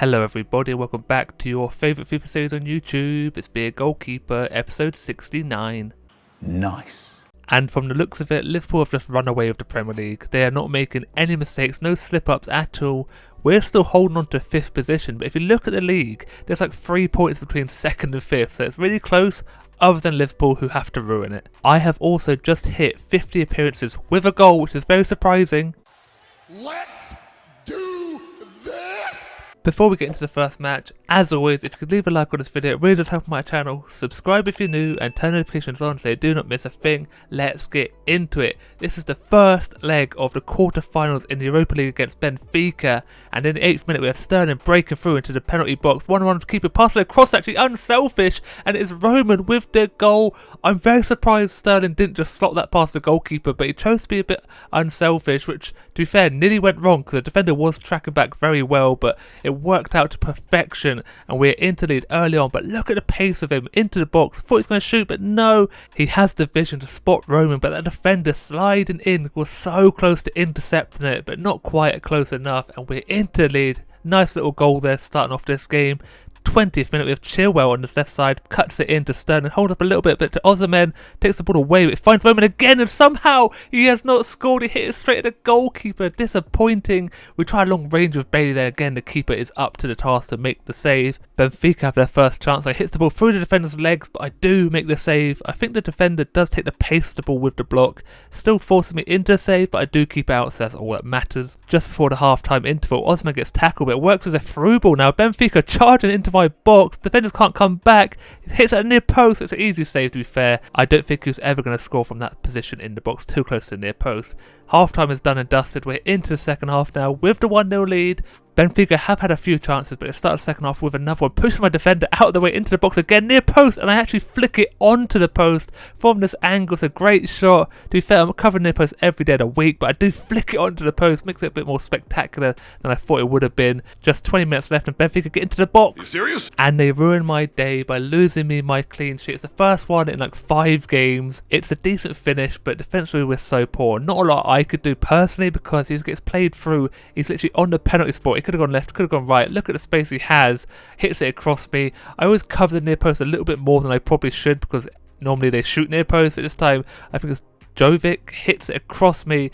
Hello everybody, welcome back to your favourite FIFA series on YouTube. It's Beer Goalkeeper, episode 69. Nice. And from the looks of it, Liverpool have just run away with the Premier League. They are not making any mistakes, no slip-ups at all. We're still holding on to 5th position, but if you look at the league, there's like 3 points between 2nd and 5th, so it's really close, other than Liverpool who have to ruin it. I have also just hit 50 appearances with a goal, which is very surprising. Let's do this! Before we get into the first match, as always, if you could leave a like on this video, it really does help my channel. Subscribe if you're new and turn notifications on so you do not miss a thing. Let's get into it. This is the first leg of the quarter-finals in the Europa League against Benfica, and in the 8th minute we have Sterling breaking through into the penalty box. 1-1 keeper passing across, actually unselfish, and it's Roman with the goal. I'm very surprised Sterling didn't just slot that past the goalkeeper, but he chose to be a bit unselfish, which, to be fair, nearly went wrong because the defender was tracking back very well, but it worked out to perfection, and we're into lead early on. But look at the pace of him into the box. Thought he was going to shoot, but no, he has the vision to spot Roman, but that defender sliding in was so close to intercepting it, but not quite close enough, and we're into lead. Nice little goal there starting off this game. 20th minute, we have Chilwell on the left side, cuts it into Sterling, hold up a little bit, but to Osimhen, takes the ball away, it finds Roman again, and somehow he has not scored. He hit it straight at the goalkeeper. Disappointing. We try a long range with Bailey there again. The keeper is up to the task to make the save. Benfica have their first chance. I hits the ball through the defender's legs, but I do make the save. I think the defender does take the pace of the ball with the block, still forcing me into a save, but I do keep it out, so that's all that matters. Just before the half-time interval, Osimhen gets tackled, but it works as a through ball now. Benfica charging into my box, defenders can't come back, it hits at a near post. It's an easy save, to be fair. I don't think he was ever going to score from that position in the box, too close to the near post. Half time is done and dusted. We're into the second half now with the 1-0 lead. Benfica have had a few chances, but it started the second half with another one, pushing my defender out of the way into the box again, near post, and I actually flick it onto the post from this angle. It's a great shot. To be fair, I'm covering near post every day of the week, but I do flick it onto the post, makes it a bit more spectacular than I thought it would have been. Just 20 minutes left and Benfica get into the box. You serious? And they ruin my day by losing me my clean sheet. It's the first one in like 5 games. It's a decent finish, but defensively we're so poor. Not a lot I could do personally because he gets played through. He's literally on the penalty spot. He could have gone left, could have gone right. Look at the space he has. Hits it across me. I always cover the near post a little bit more than I probably should because normally they shoot near post, but this time I think it's Jovic hits it across me.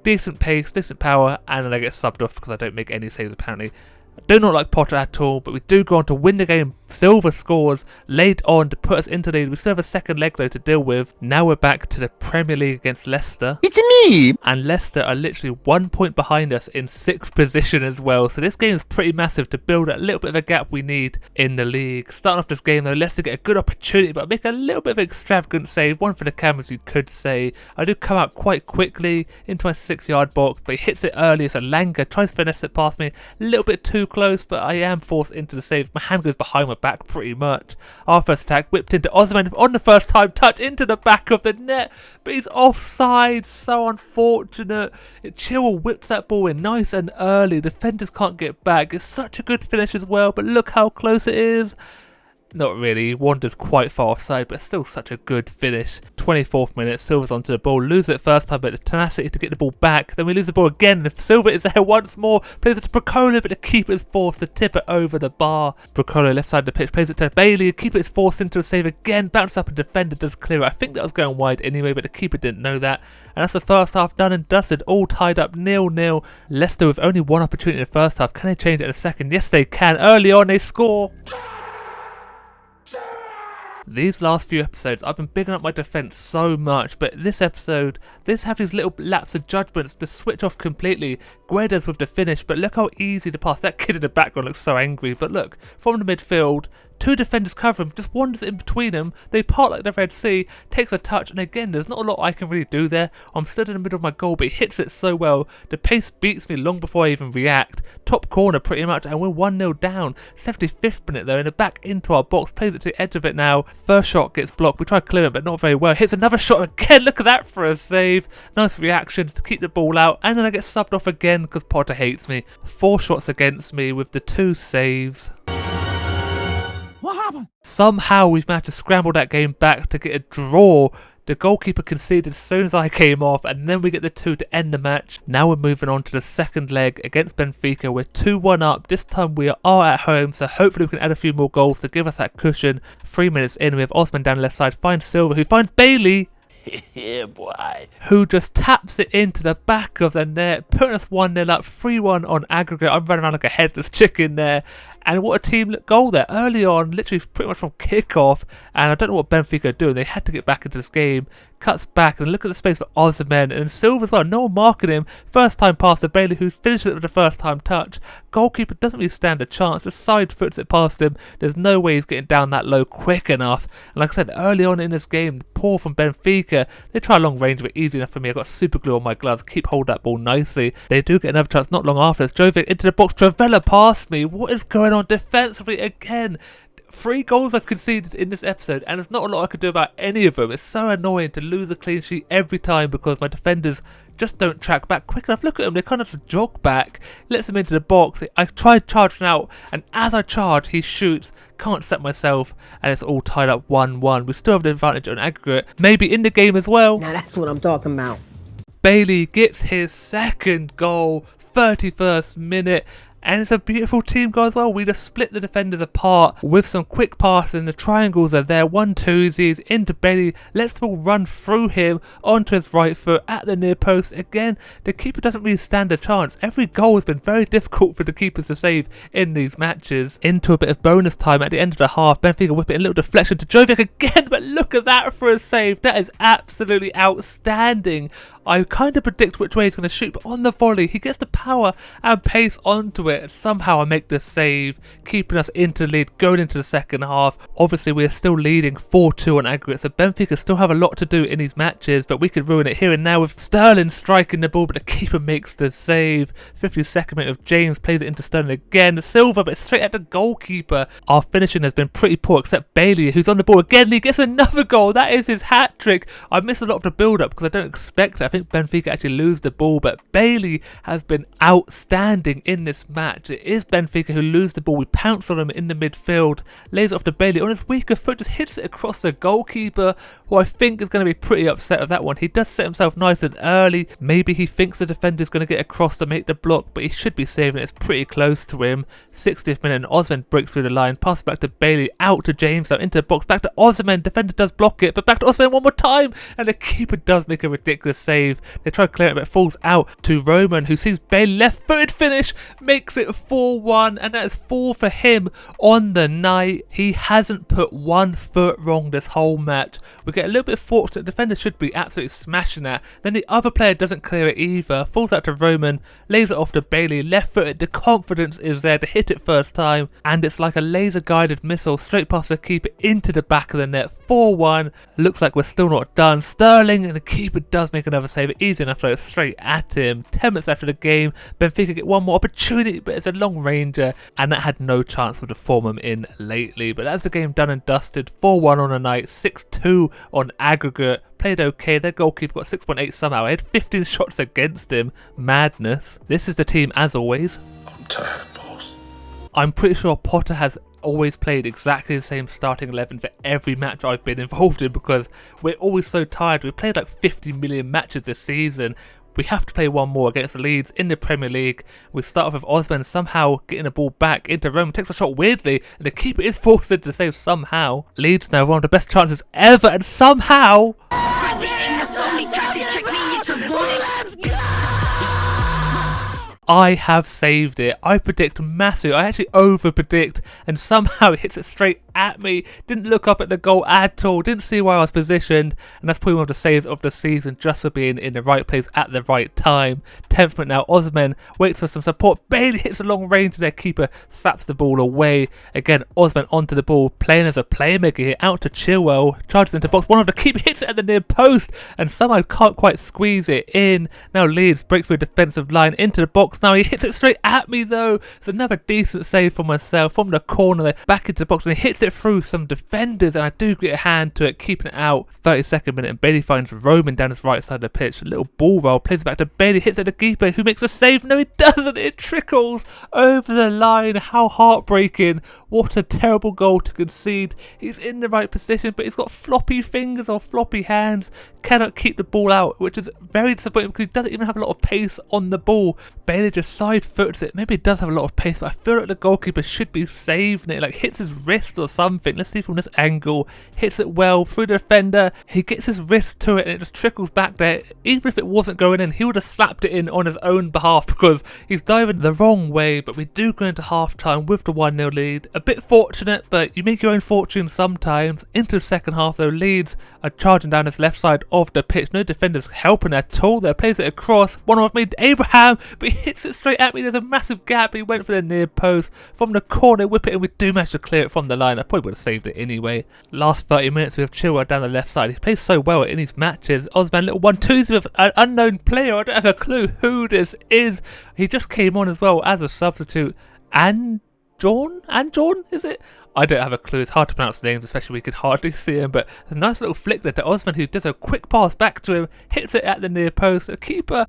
Decent pace, decent power, and then I get subbed off because I don't make any saves apparently. I do not like Potter at all, but we do go on to win the game. Silva scores late on to put us into the lead. We still have a second leg though to deal with. Now we're back to the Premier League against Leicester. It's me! And Leicester are literally 1 point behind us in 6th position as well. So this game is pretty massive to build a little bit of a gap we need in the league. Starting off this game though, Leicester get a good opportunity, but I make a little bit of an extravagant save. One for the cameras, you could say. I do come out quite quickly into my 6-yard box, but he hits it early. So Langa tries to finesse it past me. A little bit too close, but I am forced into the save. My hand goes behind my back pretty much. Our first attack whipped into Osimhen on the first time touch into the back of the net, but he's offside. So unfortunate. Chilwell whips that ball in nice and early. Defenders can't get back. It's such a good finish as well, but look how close it is. Not really, wanders quite far offside, but still such a good finish. 24th minute, Silva's onto the ball, lose it first time, but the tenacity to get the ball back. Then we lose the ball again, and Silva is there once more, plays it to Procolo, but the keeper is forced to tip it over the bar. Procolo left side of the pitch, plays it to Bailey, the keeper is forced into a save again, bounces up and defender does clear it. I think that was going wide anyway, but the keeper didn't know that. And that's the first half done and dusted, all tied up 0-0. Leicester with only one opportunity in the first half. Can they change it in a second? Yes they can. Early on they score. These last few episodes, I've been bigging up my defence so much, but this episode, this have these little lapse of judgments to switch off completely. Guedes with the finish, but look how easy to pass. That kid in the background looks so angry, but look, from the midfield, 2 defenders cover him, just wanders in between them, they part like the Red Sea, takes a touch, and again, there's not a lot I can really do there. I'm stood in the middle of my goal, but he hits it so well, the pace beats me long before I even react. Top corner pretty much, and we're 1-0 down. 75th minute though, in the back into our box, plays it to the edge of it now. First shot gets blocked, we try to clear it, but not very well. Hits another shot again, look at that for a save. Nice reactions to keep the ball out, and then I get subbed off again because Potter hates me. 4 shots against me with the 2 saves. What happened? Somehow we've managed to scramble that game back to get a draw The goalkeeper conceded as soon as I came off, and then we get the 2 to end the match. Now we're moving on to the second leg against Benfica. We're 2-1 up. This time we are at home, so hopefully we can add a few more goals to give us that cushion. 3 minutes in, we have Osman down the left side, finds Silva, who finds Bailey. Yeah, boy. Who just taps it into the back of the net, putting us 1-0 up, 3-1 on aggregate. I'm running around like a headless chicken there. And what a team goal there. Early on, literally pretty much from kick-off. And I don't know what Benfica are doing. They had to get back into this game. Cuts back and look at the space for Osimhen and Silva as well. No one marking him. First time pass to Bailey, who finishes it with the first time touch. Goalkeeper doesn't really stand a chance. Just side foots it past him. There's no way he's getting down that low quick enough. And like I said, early on in this game, poor from Benfica. They try long range, but easy enough for me. I've got super glue on my gloves. Keep hold that ball nicely. They do get another chance not long after. It's Jovic into the box. Travella past me. What is going on defensively again? 3 goals I've conceded in this episode, and there's not a lot I could do about any of them. It's so annoying to lose a clean sheet every time because my defenders just don't track back quick enough. Look at them, they kind of just jog back, lets him into the box. I tried charging out, and as I charge, he shoots. Can't set myself, and it's all tied up 1-1. We still have the advantage on aggregate, maybe in the game as well. Now that's what I'm talking about. Bailey gets his second goal, 31st minute. And it's a beautiful team goal as well. We just split the defenders apart with some quick passing. The triangles are there. 1-2s into Bailey. Lets the ball run through him onto his right foot at the near post. Again, the keeper doesn't really stand a chance. Every goal has been very difficult for the keepers to save in these matches. Into a bit of bonus time at the end of the half. Benfica whip it in a little deflection to Jovic again. But look at that for a save. That is absolutely outstanding. I kind of predict which way he's going to shoot, but on the volley, he gets the power and pace onto it. And somehow I make the save, keeping us into the lead, going into the second half. Obviously, we are still leading 4-2 on aggregate, so Benfica still have a lot to do in these matches, but we could ruin it here and now with Sterling striking the ball, but the keeper makes the save. 52nd minute of James plays it into Sterling again. Silva, but straight at the goalkeeper. Our finishing has been pretty poor, except Bailey, who's on the ball again. He gets another goal. That is his hat-trick. I missed a lot of the build-up because I don't expect it. I think Benfica actually lose the ball, but Bailey has been outstanding in this match. It is Benfica who lose the ball. We pounce on him in the midfield, lays it off to Bailey on his weaker foot, just hits it across the goalkeeper, who I think is going to be pretty upset with that one. He does set himself nice and early. Maybe he thinks the defender is going to get across to make the block, but he should be saving it. It's pretty close to him. 60th minute and Osman breaks through the line, pass back to Bailey, out to James, now into the box, back to Osman. Defender does block it, but back to Osman one more time, and the keeper does make a ridiculous save. They try to clear it, but it falls out to Roman, who sees Bailey left-footed finish, makes it 4-1, and that is 4 for him on the night. He hasn't put 1 foot wrong this whole match. We get a little bit fortunate. The defender should be absolutely smashing that. Then the other player doesn't clear it either. Falls out to Roman, lays it off to Bailey, left-footed. The confidence is there to hit it first time, and it's like a laser-guided missile straight past the keeper into the back of the net. 4-1. Looks like we're still not done. Sterling, and the keeper does make another save. Easy enough to go straight at him. 10 minutes after the game, Benfica get one more opportunity, but it's a long ranger, and that had no chance of the form I'm in lately. But that's the game done and dusted. 4-1 on the night, 6-2 on aggregate. Played okay. Their goalkeeper got 6.8 somehow. I had 15 shots against him. Madness. This is the team as always. I'm tired, boss. I'm pretty sure Potter has always played exactly the same starting 11 for every match I've been involved in, because we're always so tired. We've played like 50 million matches this season. We have to play one more against the Leeds in the Premier League. We start off with Osman somehow getting the ball back into Rome. Takes a shot weirdly, and the keeper is forced into the save somehow. Leeds now one of the best chances ever, and somehow... I have saved it. I predict massive. I actually over predict, and somehow it hits it straight at me. Didn't look up at the goal at all. Didn't see where I was positioned, and that's probably one of the saves of the season, just for being in the right place at the right time. 10th minute now, Osman waits for some support. Bailey hits a long range, their keeper slaps the ball away. Again, Osman onto the ball, playing as a playmaker here, out to Chilwell, charges into box. One of the keeper hits it at the near post, and somehow can't quite squeeze it in. Now Leeds break through defensive line into the box. Now he hits it straight at me though. It's another decent save for myself from the corner there, back into the box, and he hits it it through some defenders, and I do get a hand to it, keeping it out. 32nd minute, and Bailey finds Roman down his right side of the pitch. A little ball roll, plays it back to Bailey, hits at the keeper, who makes a save. No, he doesn't. It trickles over the line. How heartbreaking. What a terrible goal to concede. He's in the right position, but he's got floppy fingers or floppy hands. Cannot keep the ball out, which is very disappointing because he doesn't even have a lot of pace on the ball. Bailey just side foots it. Maybe he does have a lot of pace, but I feel like the goalkeeper should be saving it. Like hits his wrist or something. Let's see from this angle. Hits it well through the defender. He gets his wrist to it and it just trickles back there. Even if it wasn't going in, he would have slapped it in on his own behalf because he's diving the wrong way. But we do go into half time with the 1-0 lead. A bit fortunate, but you make your own fortune sometimes. Into the second half though, Leeds are charging down his left side of the pitch. No defenders helping at all. They plays it across. One of them made Abraham, but he hits it straight at me. There's a massive gap. He went for the near post. From the corner, whip it, and we do manage to clear it from the line. I probably would have saved it anyway. Last 30 minutes, we have Chilwell down the left side. He plays so well in his matches. Osman, little 1-2s with an unknown player. I don't have a clue who this is. He just came on as well as a substitute. Anjon, is it? I don't have a clue. It's hard to pronounce names, especially we could hardly see him. But there's a nice little flick there to Osman, who does a quick pass back to him, hits it at the near post. The keeper,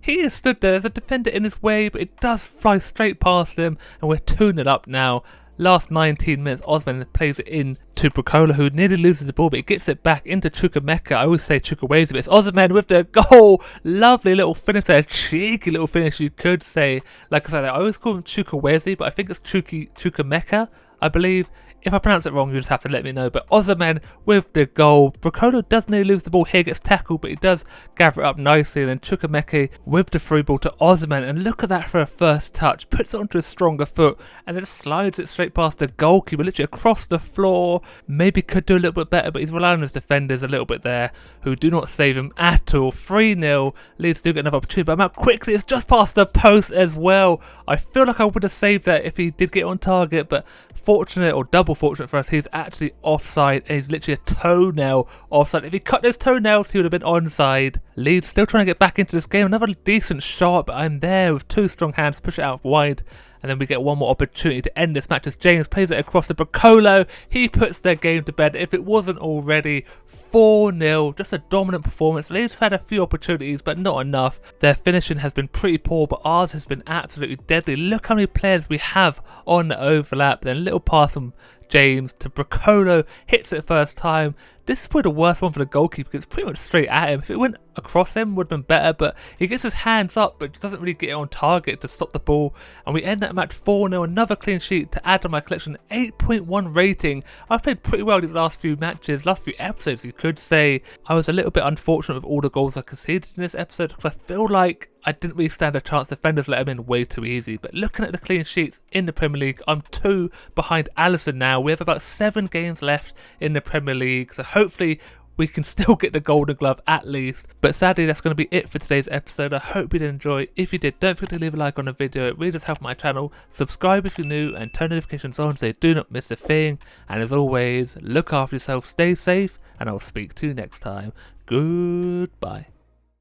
he is stood there. There's a defender in his way, but it does fly straight past him, and we're 2-0 up now. Last 19 minutes, Osman plays it in to Brocola, who nearly loses the ball, but he gets it back into Chukwuemeka. I always say Chukwueze, but it's Osman with the goal. Lovely little finish there, cheeky little finish, you could say. Like I said, I always call him Chukwueze, but I think it's Chukwuemeka, I believe. If I pronounce it wrong, you just have to let me know. But Osman with the goal. Brocola does nearly lose the ball here, gets tackled, but he does gather it up nicely. And then Chukwuemeka with the free ball to Osman. And look at that for a first touch. Puts it onto his stronger foot and then just slides it straight past the goalkeeper, literally across the floor. Maybe could do a little bit better, but he's relying on his defenders a little bit there, who do not save him at all. 3-0. Leeds do get another opportunity, but I'm out quickly. It's just past the post as well. I feel like I would have saved that if he did get on target, but fortunate or double fortunate for us, he's actually offside, and he's literally a toenail offside. If he cut those toenails, he would have been onside. Leeds still trying to get back into this game. Another decent shot, but I'm there with two strong hands, push it out wide. And then we get one more opportunity to end this match as James plays it across to Brocola. He puts their game to bed, if it wasn't already. 4-0, just a dominant performance. Leeds have had a few opportunities, but not enough. Their finishing has been pretty poor, but ours has been absolutely deadly. Look how many players we have on the overlap. Then a little pass from James to Brocola, hits it first time. This is probably the worst one for the goalkeeper because it's pretty much straight at him. If it went across him, would have been better, but he gets his hands up but doesn't really get it on target to stop the ball. And we end that match 4-0, another clean sheet to add to my collection. 8.1 rating. I've played pretty well these last few matches, last few episodes, you could say. I was a little bit unfortunate with all the goals I conceded in this episode because I feel like I didn't really stand a chance. Defenders let him in way too easy. But looking at the clean sheets in the Premier League, I'm 2 behind Alisson now. We have about 7 games left in the Premier League, so hopefully we can still get the Golden Glove at least. But sadly, that's going to be it for today's episode. I hope you did enjoy. If you did, don't forget to leave a like on the video. It really does help my channel. Subscribe if you're new and turn notifications on so you do not miss a thing. And as always, look after yourself, stay safe, and I'll speak to you next time. Goodbye.